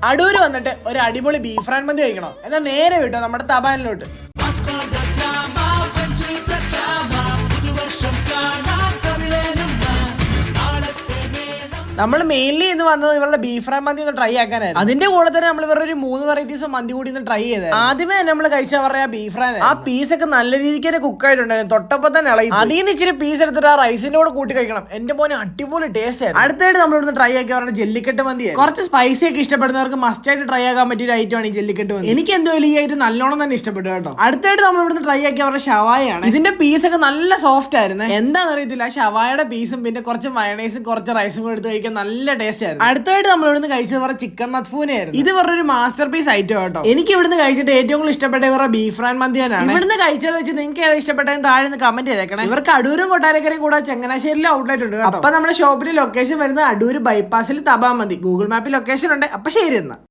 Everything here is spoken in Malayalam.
അടൂര് വന്നിട്ട് ഒരു അടിപൊളി ബീഫ് ഫ്രൈ മന്തി കഴിക്കണം എന്നാൽ നേരെ വിട്ടോ നമ്മുടെ തപാനിലോട്ട്. നമ്മൾ മെയിൻലി ഇന്ന് വന്നത് ഇവരുടെ ബീഫ് ഫ്രൈ മന്തി ഒന്ന് ട്രൈ ആക്കാനായിരുന്നു. അതിന്റെ കൂടെ തന്നെ നമ്മൾ ഇവരുടെ ഒരു 3 വെറൈറ്റീസ് മന്തി കൂടി ഒന്ന് ട്രൈ ചെയ്തത്. ആദ്യമേ തന്നെ നമ്മൾ കഴിച്ചാൽ പറയാ ബീഫ് ഫ്രൈ. ആ പീസൊക്കെ നല്ല രീതിക്ക് തന്നെ കുക്ക് ആയിട്ടുണ്ടായിരുന്നു. തൊട്ടപ്പം തന്നെ ഇളകി. അതിൽ നിന്ന് ഇച്ചിരി പീസ് എടുത്തിട്ട് ആ റൈസിന്റെ കൂടെ കൂട്ടി കഴിക്കണം. എന്റെ മോനെ അടിപൊളി ടേസ്റ്റ് ആയിരുന്നു. അടുത്തായിട്ട് നമ്മൾ ഇവിടുന്ന് ട്രൈ ആക്കി അവരുടെ ജെല്ലിക്കെട്ട് മന്തി. കുറച്ച് സ്പൈസി ഒക്കെ ഇഷ്ടപ്പെടുന്നവർക്ക് മസ്റ്റ് ആയിട്ട് ട്രൈ ആക്കാൻ പറ്റിയ ഒരു ഐറ്റം ആണ് ഈ ജെല്ലിക്കെട്ട് മന്തി. എനിക്ക് എന്തായാലും ഈ ഐറ്റം നല്ലോണം തന്നെ ഇഷ്ടപ്പെട്ടു കേട്ടോ. അടുത്തായിട്ട് നമ്മൾ ഇവിടുന്ന് ട്രൈ ആക്കി അവരുടെ ഷവായാണ്. ഇതിന്റെ പീസൊക്കെ നല്ല സോഫ്റ്റ് ആയിരുന്നു. എന്താണെന്ന് അറിയത്തില്ല, ഷവായുടെ പീസും പിന്നെ കുറച്ച് മയണൈസും കുറച്ച് റൈസും കൂടെ എടുത്ത് കഴിക്കാൻ നല്ല ടേസ്റ്റ്. അടുത്തായിട്ട് നമ്മൾ ഇവിടുന്ന് കഴിച്ചത് പറഞ്ഞ ചിക്കൻ മത്ഫൂനായിരുന്നു. ഇത് വേറൊരു മാസ്റ്റർ പീസ് ഐറ്റം കേട്ടോ. എനിക്ക് ഇവിടുന്ന് കഴിച്ചിട്ട് ഏറ്റവും കൂടുതൽ ഇഷ്ടപ്പെട്ട ഇവരുടെ ബീഫ് ഫ്രൈ മന്തി തന്നെയാണ്. ഇവിടുന്ന് കഴിച്ചത് വെച്ച് നിങ്ങൾക്ക് ഏത് ഇഷ്ടപ്പെട്ടതെന്ന് താഴെ നിന്ന് കമന്റ് ചെയ്തേക്കണം. ഇവർക്ക് അടൂരും കൊട്ടാരക്കരയും കൂടെ ചങ്ങനാശ്ശേരിയിലും ഔട്ട്ലെറ്റ് ഉണ്ട്. അപ്പൊ നമ്മുടെ ഷോപ്പിന്റെ ലൊക്കേഷൻ വരുന്നത് അടൂര് ബൈപ്പാസിൽ തപാ മതി. ഗൂഗിൾ മാപ്പിൽ ലൊക്കേഷൻ ഉണ്ട്. അപ്പൊ ശരി എന്നാ.